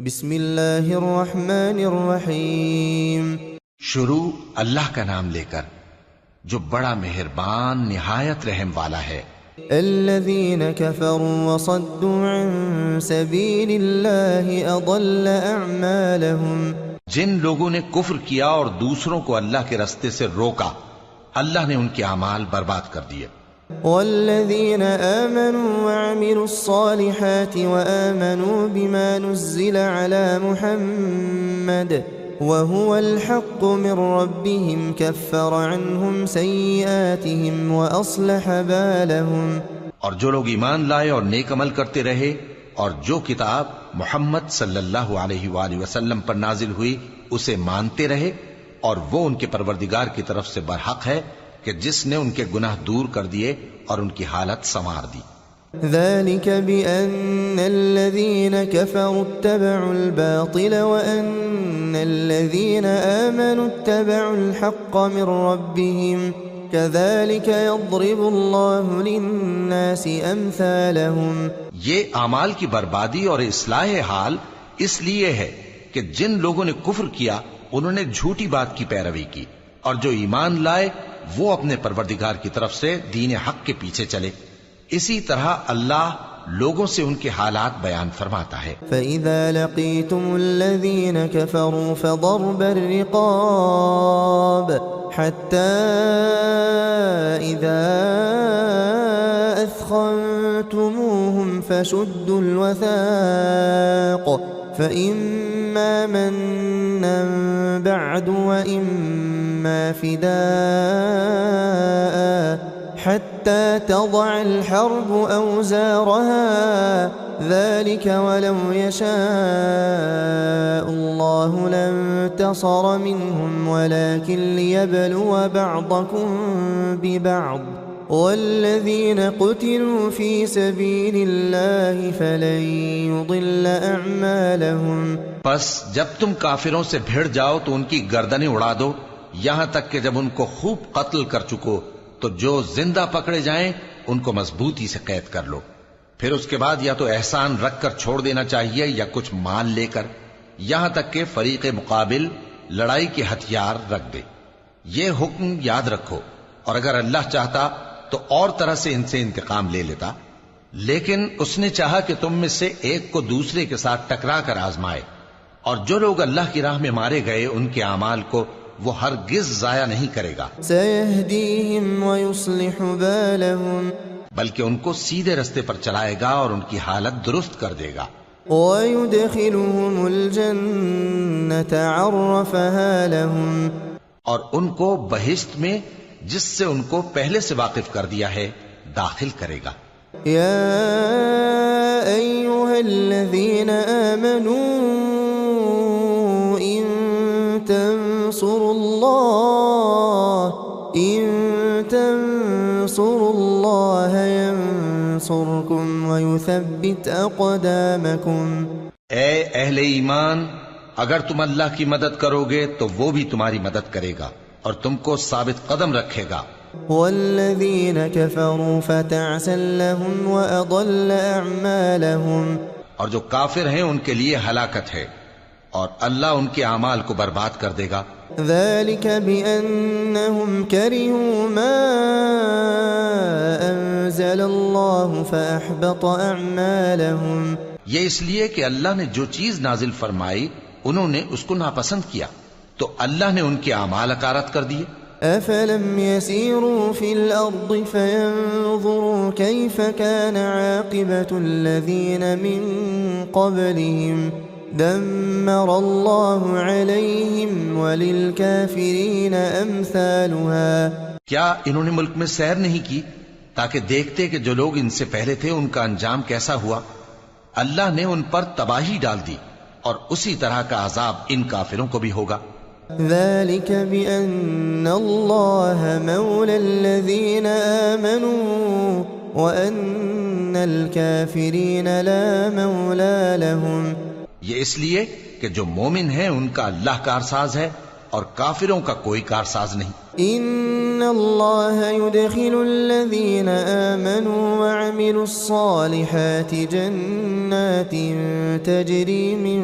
بسم اللہ الرحمن الرحیم۔ شروع اللہ کا نام لے کر جو بڑا مہربان نہایت رحم والا ہے۔ الذین کفروا وصدوا عن سبیل اللہ اضل اعمالهم، جن لوگوں نے کفر کیا اور دوسروں کو اللہ کے رستے سے روکا، اللہ نے ان کے اعمال برباد کر دیے۔ والذین آمنوا وعملوا الصالحات وآمنوا بما نزل على محمد وهو الحق من ربهم كفر عنهم سيئاتهم وأصلح بالهم۔ اور جو لوگ ایمان لائے اور نیک عمل کرتے رہے اور جو کتاب محمد صلی اللہ علیہ وآلہ وسلم پر نازل ہوئی اسے مانتے رہے، اور وہ ان کے پروردگار کی طرف سے برحق ہے کہ جس نے ان کے گناہ دور کر دیے اور ان کی حالت سنوار دی۔ ذلك بأن الذين كفروا اتبعوا الباطل وأن الذين آمنوا اتبعوا الحق من ربهم كذلك يضرب الله للناس أمثالهم۔ یہ اعمال کی بربادی اور اصلاح حال اس لیے ہے کہ جن لوگوں نے کفر کیا انہوں نے جھوٹی بات کی پیروی کی، اور جو ایمان لائے وہ اپنے پروردگار کی طرف سے دین حق کے پیچھے چلے۔ اسی طرح اللہ لوگوں سے ان کے حالات بیان فرماتا ہے۔ فَإِذَا لَقِيتُمُ الَّذِينَ كَفَرُوا فَضَرْبَ الرِّقَابِ حَتَّى إِذَا أَثْخَنْتُمُوهُمْ فَشُدُّوا الْوَثَاقَ فَإِمَّا مَنًّا بَعْدُ وَإِمَّا فِدَاءً حتى تضع الحرب أوزارها ذلك ولو يشاء الله لانتصر منهم ولكن ليبلو بعضكم ببعض والذين قتلوا في سبيل الله فلن يضل أعمالهم۔ پس جب تم کافروں سے بھیڑ جاؤ تو ان کی گردنیں اڑا دو، یہاں تک کہ جب ان کو خوب قتل کر چکو تو جو زندہ پکڑے جائیں ان کو مضبوطی سے قید کر لو، پھر اس کے بعد یا تو احسان رکھ کر چھوڑ دینا چاہیے یا کچھ مال لے کر، یہاں تک کہ فریق مقابل لڑائی کے ہتھیار رکھ دے۔ یہ حکم یاد رکھو، اور اگر اللہ چاہتا تو اور طرح سے ان سے انتقام لے لیتا، لیکن اس نے چاہا کہ تم میں سے ایک کو دوسرے کے ساتھ ٹکرا کر آزمائے، اور جو لوگ اللہ کی راہ میں مارے گئے ان کے اعمال کو وہ ہرگز ضائع نہیں کرے گا، سَيَهْدِيهِمْ وَيُصْلِحُ بَالَهُمْ، بلکہ ان کو سیدھے رستے پر چلائے گا اور ان کی حالت درست کر دے گا۔ وَيُدْخِلُهُمُ الْجَنَّةَ عَرَّفَهَا لَهُمْ، اور ان کو بہشت میں جس سے ان کو پہلے سے واقف کر دیا ہے داخل کرے گا۔ يا أيها الذين آمنوا إن تنصروا الله ينصركم ويثبت أقدامكم۔ اے اہل ایمان، اگر تم اللہ کی مدد کرو گے تو وہ بھی تمہاری مدد کرے گا اور تم کو ثابت قدم رکھے گا۔ والذين كفروا فتعسا لهم وأضل أعمالهم، اور جو کافر ہیں ان کے لیے ہلاکت ہے اور اللہ ان کے اعمال کو برباد کر دے گا۔ ذلك بأنهم كرهوا ما أنزل الله فأحبط أعمالهم، یہ اس لیے کہ اللہ نے جو چیز نازل فرمائی انہوں نے اس کو ناپسند کیا تو اللہ نے ان کے اعمال اکارت کر دیے۔ أفلم يسيروا في الأرض فينظروا كيف كان عاقبة الذين من قبلهم دمر الله عليهم وللكافرين أمثالها۔ کیا انہوں نے ملک میں سیر نہیں کی تاکہ دیکھتے کہ جو لوگ ان سے پہلے تھے ان کا انجام کیسا ہوا؟ اللہ نے ان پر تباہی ڈال دی اور اسی طرح کا عذاب ان کافروں کو بھی ہوگا۔ ذلك بأن الله مولى الذين آمنوا وأن الكافرين لا مولى لهم، یہ اس لیے کہ جو مومن ہیں ان کا اللہ کارساز ہے اور کافروں کا کوئی کارساز نہیں۔ ان الله يدخل الذين آمنوا وعملوا الصالحات جنات تجري من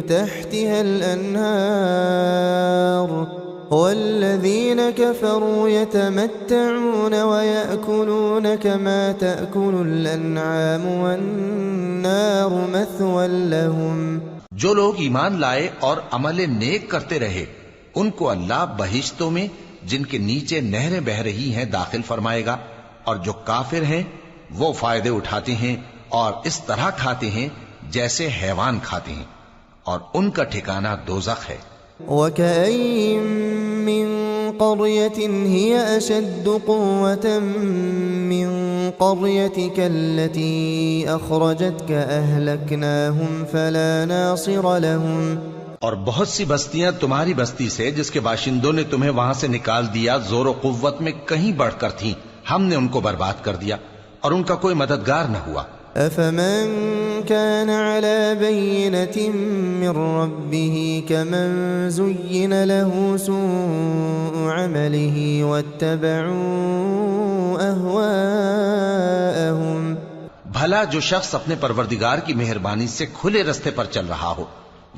تحتها الأنهار والذين كفروا يتمتعون ويأكلون كما تأكل الأنعام والنار مثوى لهم. جو لوگ ایمان لائے اور عمل نیک کرتے رہے ان کو اللہ بہشتوں میں جن کے نیچے نہریں بہ رہی ہیں داخل فرمائے گا، اور جو کافر ہیں وہ فائدے اٹھاتے ہیں اور اس طرح کھاتے ہیں جیسے حیوان کھاتے ہیں، اور ان کا ٹھکانہ دوزخ ہے. وَكَأَيٍّ مِّن قَرْيَةٍ هِيَ أَشَدُّ قُوَّةً مِّن قَرْيَتِكَ الَّتِي أَخْرَجَتْكَ أَهْلَكْنَاهُمْ فَلَا نَاصِرَ لَهُمْ. اور بہت سی بستیاں تمہاری بستی سے جس کے باشندوں نے تمہیں وہاں سے نکال دیا زور و قوت میں کہیں بڑھ کر تھیں، ہم نے ان کو برباد کر دیا اور ان کا کوئی مددگار نہ ہوا. أَفَمَنْ كَانَ عَلَى بَيِّنَةٍ مِّن رَّبِّهِ كَمَنْ زُيِّنَ لَهُ سُوءُ عَمَلِهِ وَاتَّبَعُوا أَهْوَاءَهُمْ. بھلا جو شخص اپنے پروردگار کی مہربانی سے کھلے رستے پر چل رہا ہو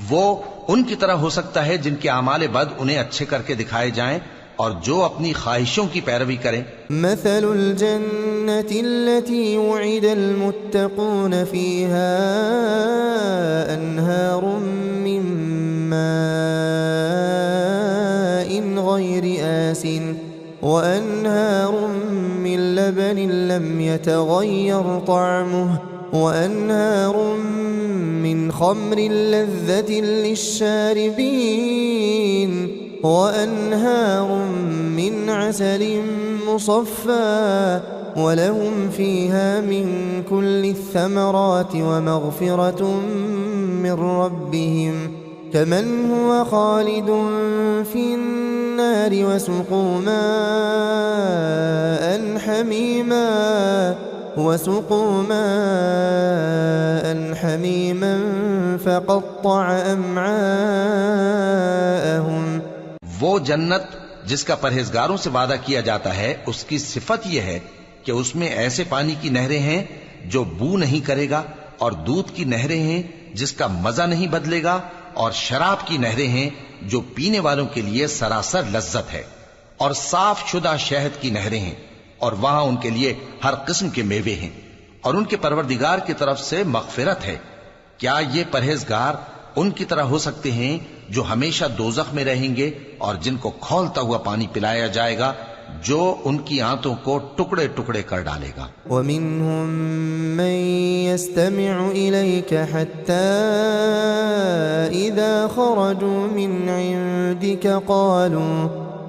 وہ ان کی طرح ہو سکتا ہے جن کے اعمال بد انہیں اچھے کر کے دکھائے جائیں اور جو اپنی خواہشوں کی پیروی کریں. مثل الجنة التي وعد المتقون فيها أنهار من ماء غير آسن وأنهار من لبن لم يتغير طعمه وأنهار من خمر لذة للشاربين وأنهار من عسل مصفى ولهم فيها من كل الثمرات ومغفرة من ربهم كمن هو خالد في النار وسقوا ماء حميما فقطع أمعاءهم. وہ جنت جس کا پرہیزگاروں سے وعدہ کیا جاتا ہے اس کی صفت یہ ہے کہ اس میں ایسے پانی کی نہریں ہیں جو بو نہیں کرے گا، اور دودھ کی نہریں ہیں جس کا مزہ نہیں بدلے گا، اور شراب کی نہریں ہیں جو پینے والوں کے لیے سراسر لذت ہے، اور صاف شدہ شہد کی نہریں ہیں، اور وہاں ان کے لیے ہر قسم کے میوے ہیں، اور ان کے پروردگار کی طرف سے مغفرت ہے. کیا یہ پرہیزگار ان کی طرح ہو سکتے ہیں جو ہمیشہ دوزخ میں رہیں گے اور جن کو کھولتا ہوا پانی پلایا جائے گا جو ان کی آنتوں کو ٹکڑے ٹکڑے کر ڈالے گا. وَمِنْهُمْ مَنْ يَسْتَمِعُ إِلَيْكَ حَتَّى إِذَا خَرَجُوا مِنْ عِنْدِكَ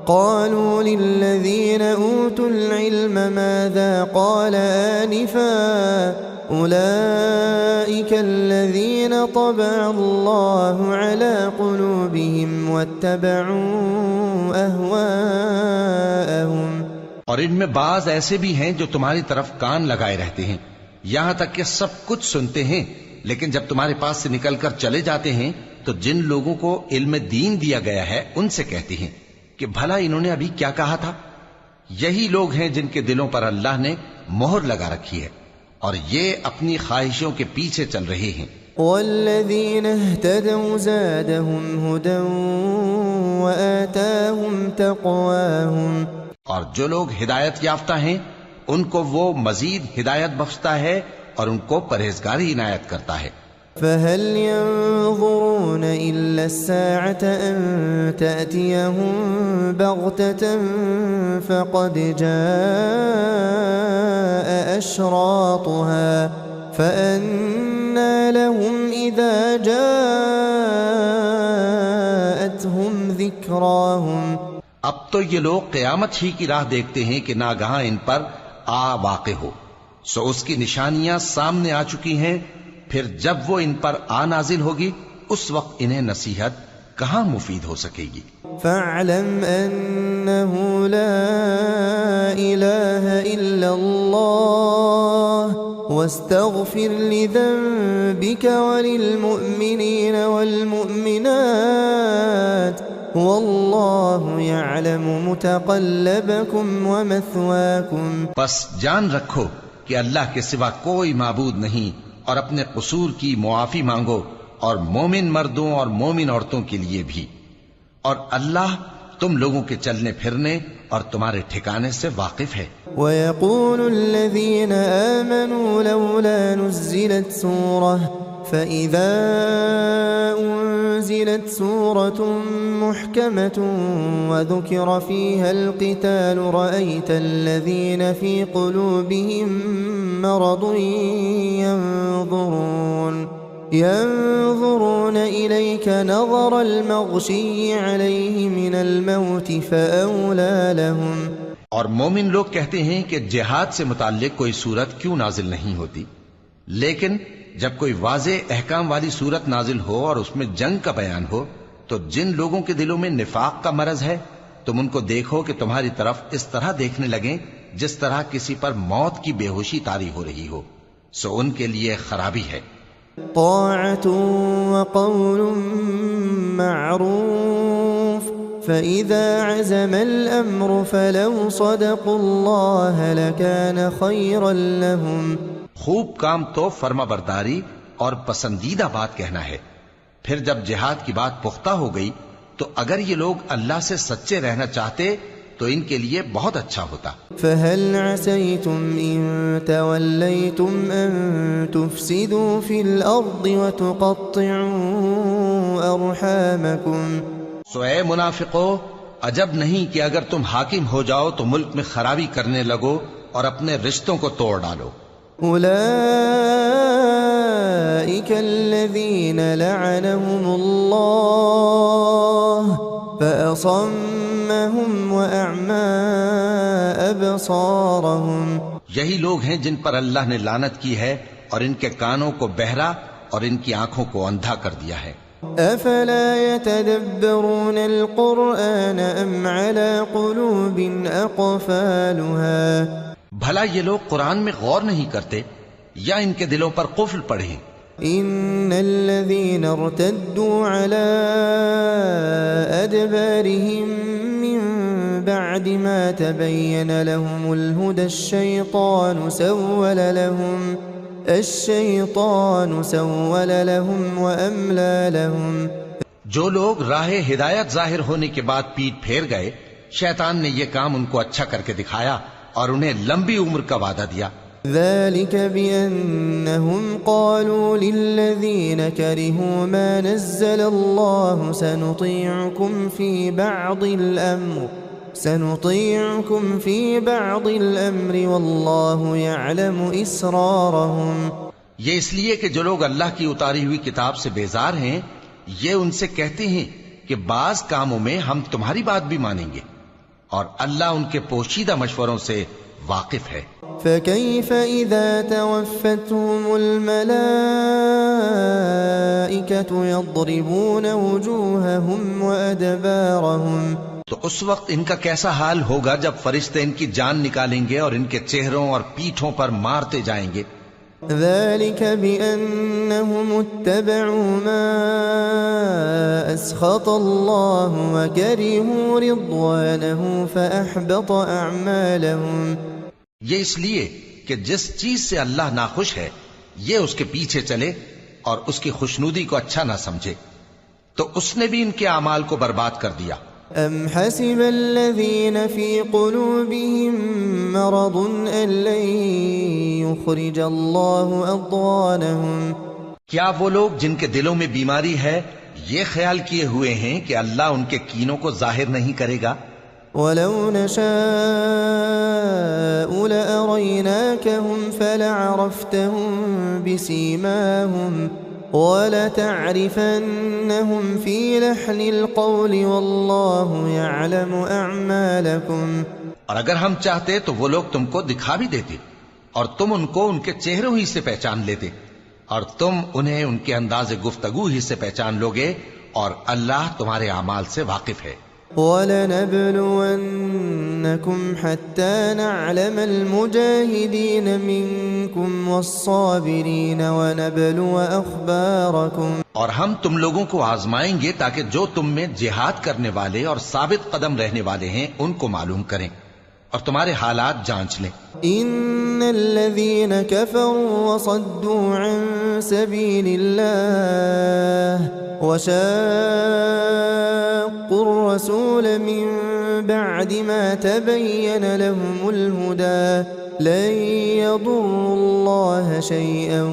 قالوا للذين أوتوا العلم ماذا قال آنفا أولئك الذين طبع الله على قلوبهم واتبعوا أهواءهم. اور ان میں بعض ایسے بھی ہیں جو تمہاری طرف کان لگائے رہتے ہیں یہاں تک کہ سب کچھ سنتے ہیں، لیکن جب تمہارے پاس سے نکل کر چلے جاتے ہیں تو جن لوگوں کو علم دین دیا گیا ہے ان سے کہتے ہیں کہ بھلا انہوں نے ابھی کیا کہا تھا. یہی لوگ ہیں جن کے دلوں پر اللہ نے مہر لگا رکھی ہے اور یہ اپنی خواہشوں کے پیچھے چل رہے ہیں. والذین اہتدوا زادهم هدى وآتاهم تقواهم. اور جو لوگ ہدایت یافتہ ہیں ان کو وہ مزید ہدایت بخشتا ہے اور ان کو پرہیزگاری عنایت کرتا ہے. فهل ينظرون إلا الساعة أن تأتيهم بغتة فقد جاء أشراطها فأنى لهم إذا جاءتهم ذكراهم. اب تو یہ لوگ قیامت ہی کی راہ دیکھتے ہیں کہ ناگہاں ان پر آ واقع ہو، سو اس کی نشانیاں سامنے آ چکی ہیں، پھر جب وہ ان پر آ نازل ہوگی اس وقت انہیں نصیحت کہاں مفید ہو سکے گی. فاعلم انه لا اله الا الله واستغفر لذنبك وللمؤمنين والمؤمنات والله يعلم متقلبكم ومثواكم. پس جان رکھو کہ اللہ کے سوا کوئی معبود نہیں، اور اپنے قصور کی معافی مانگو، اور مومن مردوں اور مومن عورتوں کے لیے بھی، اور اللہ تم لوگوں کے چلنے پھرنے اور تمہارے ٹھکانے سے واقف ہے. ويقول الذين آمنوا لولا نزلت سورة فإذا أنزلت سورة محكمة وذكر فيها القتال رأيت الذين في قلوبهم مرض ينظرون إليك نظر المغشي عليه من الموت فأولى لهم. اور مومن لوگ کہتے ہیں کہ جہاد سے متعلق کوئی صورت کیوں نازل نہیں ہوتی، لیکن جب کوئی واضح احکام والی صورت نازل ہو اور اس میں جنگ کا بیان ہو تو جن لوگوں کے دلوں میں نفاق کا مرض ہے تم ان کو دیکھو کہ تمہاری طرف اس طرح دیکھنے لگیں جس طرح کسی پر موت کی بے ہوشی طاری ہو رہی ہو، سو ان کے لیے خرابی ہے. طاعة وقول معروف فإذا عزم الأمر فلو صدقوا الله لكان خيرا لهم. خوب کام تو فرما برداری اور پسندیدہ بات کہنا ہے. پھر جب جہاد کی بات پختہ ہو گئی تو اگر یہ لوگ اللہ سے سچے رہنا چاہتے تو ان کے لیے بہت اچھا ہوتا. فهل عسيتم إن توليتم أن تفسدوا في الأرض وتقطعوا أرحامكم. سو اے منافقو، عجب نہیں کہ اگر تم حاکم ہو جاؤ تو ملک میں خرابی کرنے لگو اور اپنے رشتوں کو توڑ ڈالو. أولئك الذين لعنهم الله فأصمهم وأعمى أبصارهم. یہی لوگ ہیں جن پر اللہ نے لعنت کی ہے اور ان کے کانوں کو بہرا اور ان کی آنکھوں کو اندھا کر دیا ہے. أفلا يتدبرون القرآن أم على قلوب أقفالها. بھلا یہ لوگ قرآن میں غور نہیں کرتے یا ان کے دلوں پر قفل پڑے ہیں؟ إن الذين ارتدوا على أدبارهم من بعد ما تبين لهم الهدى الشيطان سول لهم وأملى لهم. جو لوگ راہ ہدایت ظاہر ہونے کے بعد پیٹ پھیر گئے، شیطان نے یہ کام ان کو اچھا کر کے دکھایا اور انہیں لمبی عمر کا وعدہ دیا. ذلك بأنهم قالوا للذين كرهوا ما نزل الله سنطيعكم في بعض الأمر والله يعلم إسرارهم. یہ اس لیے کہ جو لوگ اللہ کی اتاری ہوئی کتاب سے بیزار ہیں یہ ان سے کہتے ہیں کہ بعض کاموں میں ہم تمہاری بات بھی مانیں گے، اور اللہ ان کے پوشیدہ مشوروں سے واقف ہے. فكيف إذا توفتهم الملائكة يضربون وجوههم وأدبارهم. تو اس وقت ان کا کیسا حال ہوگا جب فرشتے ان کی جان نکالیں گے اور ان کے چہروں اور پیٹھوں پر مارتے جائیں گے. ذلك بأنهم اتبعوا ما أسخط الله وكرهوا رضوانه فأحبط أعمالهم. یہ اس لیے کہ جس چیز سے اللہ ناخوش ہے یہ اس کے پیچھے چلے اور اس کی خوشنودی کو اچھا نہ سمجھے تو اس نے بھی ان کے اعمال کو برباد کر دیا. أم حسب الذين في قلوبهم مرض أن لن يخرج الله أضغانهم. کیا وہ لوگ جن کے دلوں میں بیماری ہے یہ خیال کیے ہوئے ہیں کہ اللہ ان کے کینوں کو ظاہر نہیں کرے گا؟ ولو نشاء لأريناكهم فلعرفتهم بسيماهم وَلَتَعْرِفَنَّهُمْ فِي لَحْنِ الْقَوْلِ وَاللَّهُ يَعْلَمُ أَعْمَالَكُمْ. اور اگر ہم چاہتے تو وہ لوگ تم کو دکھا بھی دیتے اور تم ان کو ان کے چہروں ہی سے پہچان لیتے اور تم انہیں ان کے انداز گفتگو ہی سے پہچان لوگے اور اللہ تمہارے اعمال سے واقف ہے. وَلَنَبْلُوَنَّكُمْ حَتَّى نَعْلَمَ الْمُجَاهِدِينَ مِنْكُمْ وَالصَّابِرِينَ وَنَبْلُوَ أَخْبَارَكُمْ اور ہم تم لوگوں کو آزمائیں گے تاکہ جو تم میں جہاد کرنے والے اور ثابت قدم رہنے والے ہیں ان کو معلوم کریں اور تمہارے حالات جانچ لیں. إن الذين كفروا وصدوا عن سبيل الله وشاقوا الرسول من بعد ما تبين لهم الهدى لن يضروا الله شيئا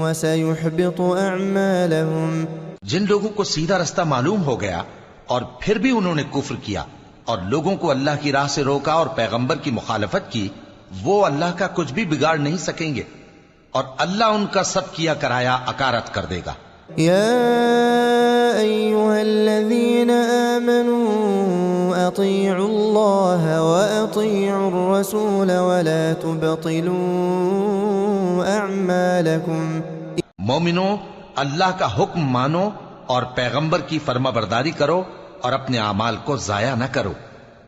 وسيحبط أعمالهم. جن لوگوں کو سیدھا رستہ معلوم ہو گیا اور پھر بھی انہوں نے کفر کیا اور لوگوں کو اللہ کی راہ سے روکا اور پیغمبر کی مخالفت کی، وہ اللہ کا کچھ بھی بگاڑ نہیں سکیں گے اور اللہ ان کا سب کیا کرایا اکارت کر دے گا. يا أيها الذين آمنوا أطيعوا الله وأطيعوا الرسول ولا تبطلوا أعمالكم. مومنو، اللہ کا حکم مانو اور پیغمبر کی فرما برداری کرو اور اپنے اعمال کو ضائع نہ کرو.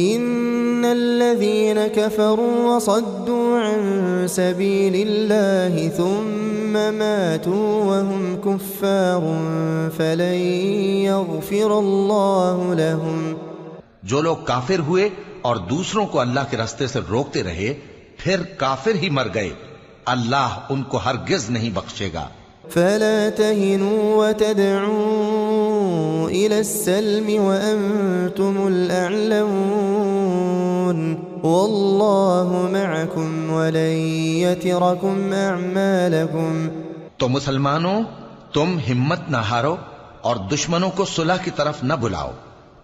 إن الذين كفروا وصدوا عن سبيل الله ثم ماتوا وهم كفار فلن يغفر الله لهم. جو لوگ کافر ہوئے اور دوسروں کو اللہ کے راستے سے روکتے رہے پھر کافر ہی مر گئے، اللہ ان کو ہرگز نہیں بخشے گا. فلا تهنوا وتدعوا إلى السلم وأنتم الأعلون والله معكم ولن يتركم أعمالكم. تو مسلمانوں، تم ہمت نہ ہارو اور دشمنوں کو صلح کی طرف نہ بلاؤ،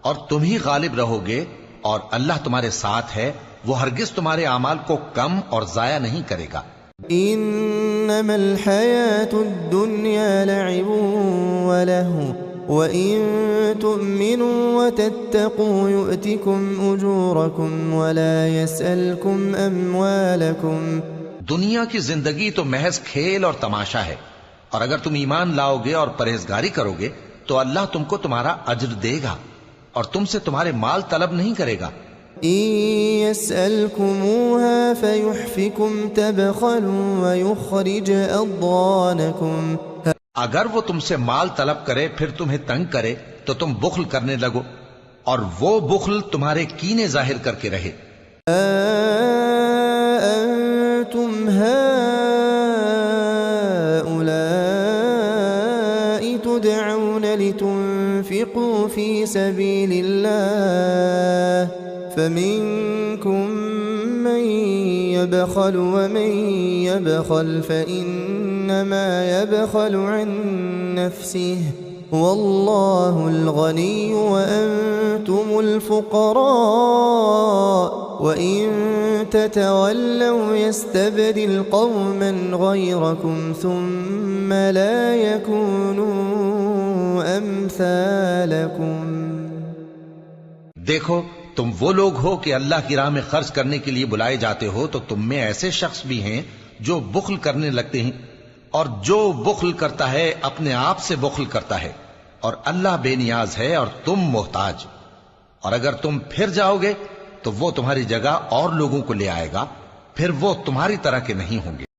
اور تم ہی غالب رہو گے، اور اللہ تمہارے ساتھ ہے، وہ ہرگز تمہارے اعمال کو کم اور ضائع نہیں کرے گا. إنما الحياة الدنيا لعب ولهو وإن تؤمنوا وتتقوا يؤتكم أجوركم ولا يسألكم أموالكم. دنیا کی زندگی تو محض کھیل اور تماشا ہے، اور اگر تم ایمان لاؤ گے اور پرہیزگاری کرو گے تو اللہ تم کو تمہارا اجر دے گا اور تم سے تمہارے مال طلب نہیں کرے گا. إن يسألكموها فيحفكم تبخلوا ويخرج أضغانكم. اگر وہ تم سے مال طلب کرے پھر تمہیں تنگ کرے تو تم بخل کرنے لگو، اور وہ بخل تمہارے کینے ظاہر کر کے رہے. أنتم هؤلاء تدعون لتنفقوا في سبيل الله فمنكم من يبخل ومن يبخل فإنما يبخل عن نفسه والله الغني وأنتم الفقراء وإن تتولوا يستبدل قوما غيركم ثم لا يكونوا أمثالكم. دیکھو، تم وہ لوگ ہو کہ اللہ کی راہ میں خرچ کرنے کے لیے بلائے جاتے ہو، تو تم میں ایسے شخص بھی ہیں جو بخل کرنے لگتے ہیں، اور جو بخل کرتا ہے اپنے آپ سے بخل کرتا ہے، اور اللہ بے نیاز ہے اور تم محتاج. اور اگر تم پھر جاؤ گے تو وہ تمہاری جگہ اور لوگوں کو لے آئے گا، پھر وہ تمہاری طرح کے نہیں ہوں گے.